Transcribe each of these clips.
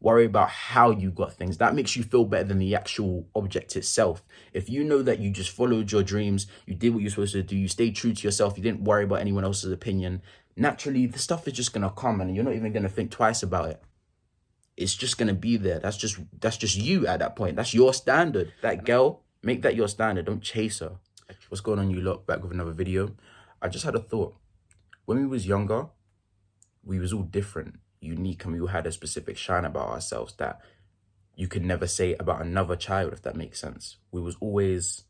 Worry about how you got things. That makes you feel better than the actual object itself. If you know that you just followed your dreams, you did what you're supposed to do, you stayed true to yourself, you didn't worry about anyone else's opinion, naturally the stuff is just gonna come and you're not even gonna think twice about it. It's just gonna be there. That's just you at that point. That's your standard. That girl, make that your standard. Don't chase her. What's going on, you lot? Back with another video. I just had a thought. When we was younger, we was all different, unique, and we all had a specific shine about ourselves that you could never say about another child, if that makes sense. We always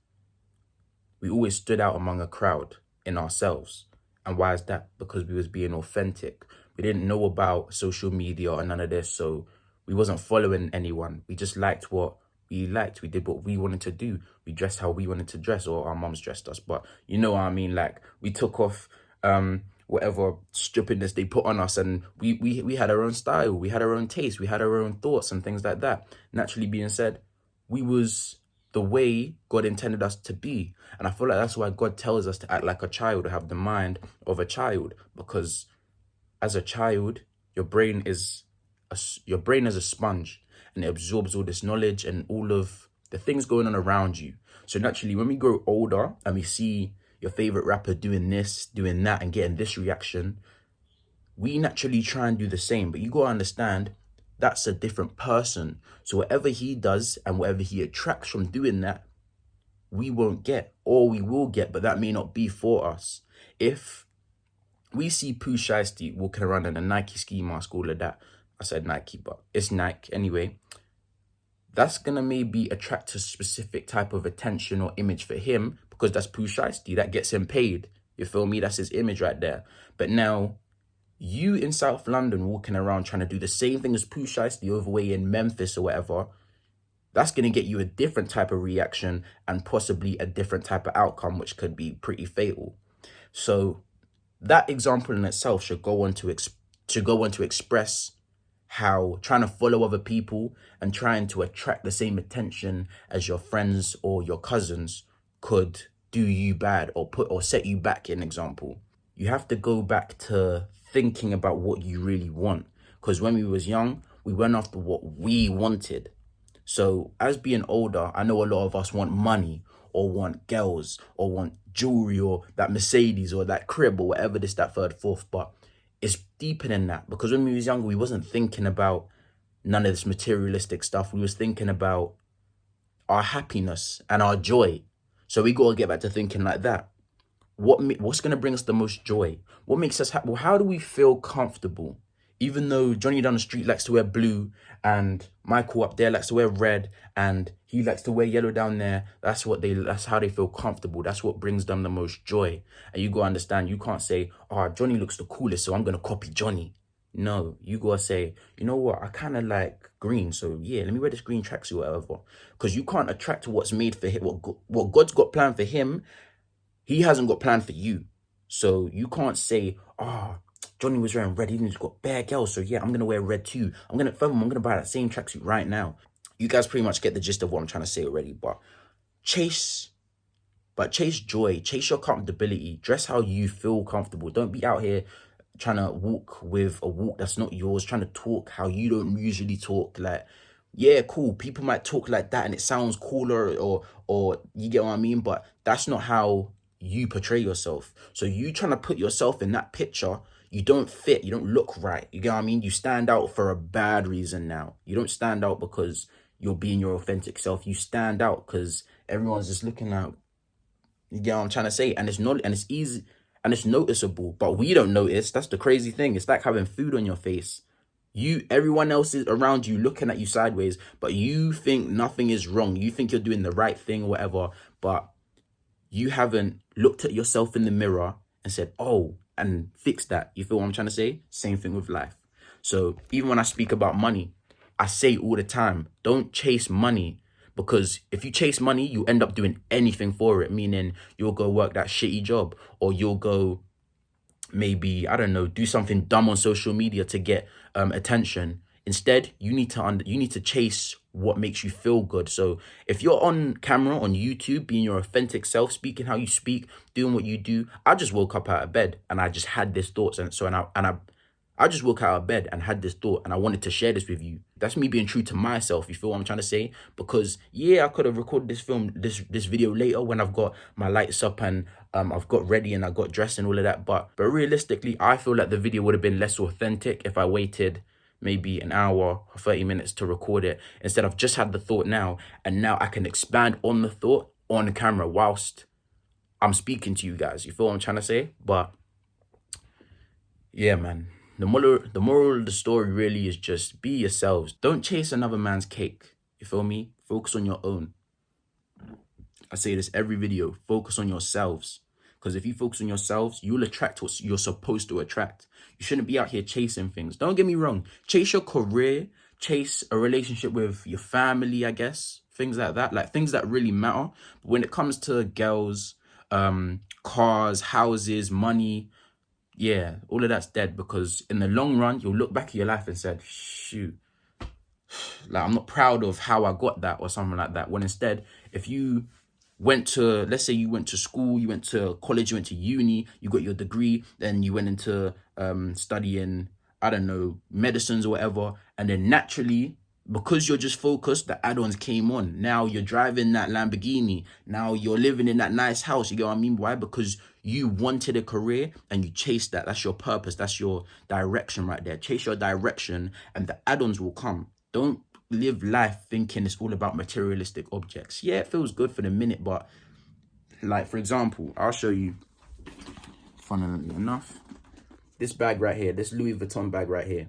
stood out among a crowd in ourselves. And why is that? Because we was being authentic. We didn't know about social media or none of this, so we wasn't following anyone. We just liked what we liked. We did what we wanted to do. We dressed how we wanted to dress, or our moms dressed us. But you know what I mean? Like, we took off whatever stupidness they put on us, and we had our own style, we had our own taste, we had our own thoughts and things like that. Naturally being said, we was the way God intended us to be. And I feel like that's why God tells us to act like a child, to have the mind of a child, because as a child, your brain is a sponge, and it absorbs all this knowledge and all of the things going on around you. So naturally, when we grow older and we see your favorite rapper doing this, doing that, and getting this reaction, we naturally try and do the same. But you gotta understand, that's a different person. So whatever he does and whatever he attracts from doing that, we won't get, or we will get, but that may not be for us. If we see Pooh Shiesty walking around in a Nike ski mask, all of that, I said Nike, but it's Nike anyway, that's gonna maybe attract a specific type of attention or image for him, because that's Pooh Shiesty, that gets him paid. You feel me? That's his image right there. But now, you in South London walking around trying to do the same thing as Pooh Shiesty over way in Memphis or whatever, that's going to get you a different type of reaction and possibly a different type of outcome, which could be pretty fatal. So that example in itself should go on to express how trying to follow other people and trying to attract the same attention as your friends or your cousins could do you bad or set you back. In example, you have to go back to thinking about what you really want, because when we was young, we went after what we wanted. So as being older, I know a lot of us want money, or want girls, or want jewelry, or that Mercedes, or that crib, or whatever, this, that, third, fourth. But it's deeper than that, because when we was younger, we wasn't thinking about none of this materialistic stuff. We was thinking about our happiness and our joy. So we got to get back to thinking like that. What's going to bring us the most joy? What makes us happy? Well, how do we feel comfortable? Even though Johnny down the street likes to wear blue, and Michael up there likes to wear red, and he likes to wear yellow down there, that's how they feel comfortable. That's what brings them the most joy. And you got to understand, you can't say, oh, Johnny looks the coolest, so I'm going to copy Johnny. No, you got to say, you know what, I kind of like green, so yeah, let me wear this green tracksuit or whatever. Because you can't attract what's made for him, what God's got planned for him. He hasn't got planned for you. So you can't say, oh, Johnny was wearing red, he's got bare girls, so yeah, I'm going to wear red too. I'm going to buy that same tracksuit right now. You guys pretty much get the gist of what I'm trying to say already. But chase joy, chase your comfortability, dress how you feel comfortable. Don't be out here trying to walk with a walk that's not yours, trying to talk how you don't usually talk. Like, yeah, cool, people might talk like that and it sounds cooler, or you get what I mean, but that's not how you portray yourself. So you trying to put yourself in that picture, you don't fit, you don't look right. You get what I mean? You stand out for a bad reason now. You don't stand out because you're being your authentic self. You stand out because everyone's just looking out. You get what I'm trying to say? And it's not, and it's easy, and it's noticeable, but we don't notice. That's the crazy thing. It's like having food on your face. Everyone else is around you looking at you sideways, but you think nothing is wrong. You think you're doing the right thing or whatever, but you haven't looked at yourself in the mirror and said, oh, and fix that. You feel what I'm trying to say? Same thing with life. So even when I speak about money, I say all the time, don't chase money, because if you chase money, you end up doing anything for it, meaning you'll go work that shitty job, or you'll go maybe, I don't know, do something dumb on social media to get attention. Instead, you need to chase what makes you feel good. So if you're on camera on YouTube, being your authentic self, speaking how you speak, doing what you do, I just woke up out of bed and I just had these thoughts, and I just woke out of bed and had this thought, and I wanted to share this with you. That's me being true to myself. You feel what I'm trying to say? Because yeah, I could have recorded this video later when I've got my lights up and I've got ready and I got dressed and all of that. But realistically, I feel like the video would have been less authentic if I waited maybe an hour or 30 minutes to record it. Instead, I've just had the thought now, and now I can expand on the thought on the camera whilst I'm speaking to you guys. You feel what I'm trying to say? But yeah, man. The moral of the story really is just be yourselves. Don't chase another man's cake. You feel me? Focus on your own. I say this every video. Focus on yourselves. Because if you focus on yourselves, you'll attract what you're supposed to attract. You shouldn't be out here chasing things. Don't get me wrong. Chase your career. Chase a relationship with your family, I guess. Things like that. Like things that really matter. But when it comes to girls, cars, houses, money, yeah, all of that's dead, because in the long run, you'll look back at your life and said, shoot, like I'm not proud of how I got that or something like that. When instead, if you went to, let's say you went to school, you went to college, you went to uni, you got your degree, then you went into studying, I don't know, medicines or whatever, and then naturally, because you're just focused, the add-ons came on. Now you're driving that Lamborghini. Now you're living in that nice house. You get what I mean? Why? Because you wanted a career and you chased that. That's your purpose. That's your direction right there. Chase your direction and the add-ons will come. Don't live life thinking it's all about materialistic objects. Yeah, it feels good for the minute, but like, for example, I'll show you, funnily enough, this bag right here, this Louis Vuitton bag right here.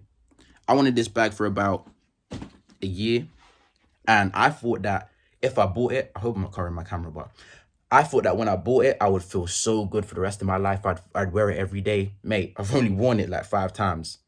I wanted this bag for about a year, and I thought that if I bought it, I hope I'm not covering my camera, but I thought that when I bought it, I would feel so good for the rest of my life. I'd wear it every day. Mate, I've only worn it like 5 times.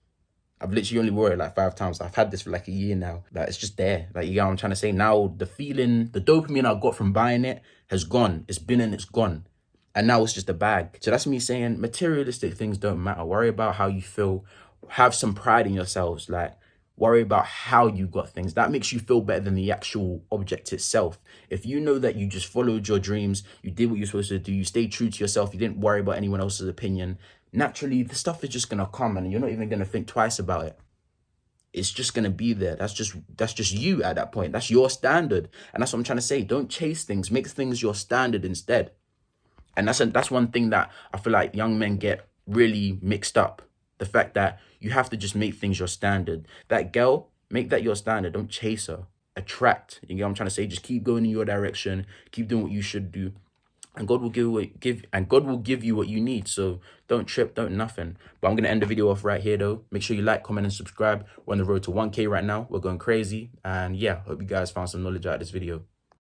I've literally only worn it like 5 times. I've had this for like a year now. Like, it's just there. Like, you get what I'm trying to say? Now, the feeling, the dopamine I got from buying it has gone. It's been and it's gone. And now it's just a bag. So that's me saying materialistic things don't matter. Worry about how you feel. Have some pride in yourselves. Like, worry about how you got things. That makes you feel better than the actual object itself. If you know that you just followed your dreams, you did what you're supposed to do, you stayed true to yourself, you didn't worry about anyone else's opinion, naturally the stuff is just going to come and you're not even going to think twice about it. It's just going to be there. That's just you at that point. That's your standard. And that's what I'm trying to say. Don't chase things. Make things your standard instead. And that's one thing that I feel like young men get really mixed up. The fact that you have to just make things your standard. That girl, make that your standard. Don't chase her. Attract. You get what I'm trying to say? Just keep going in your direction. Keep doing what you should do. And God will give you what you need. So don't trip, don't nothing. But I'm gonna end the video off right here though. Make sure you like, comment, and subscribe. We're on the road to 1K right now. We're going crazy. And yeah, hope you guys found some knowledge out of this video.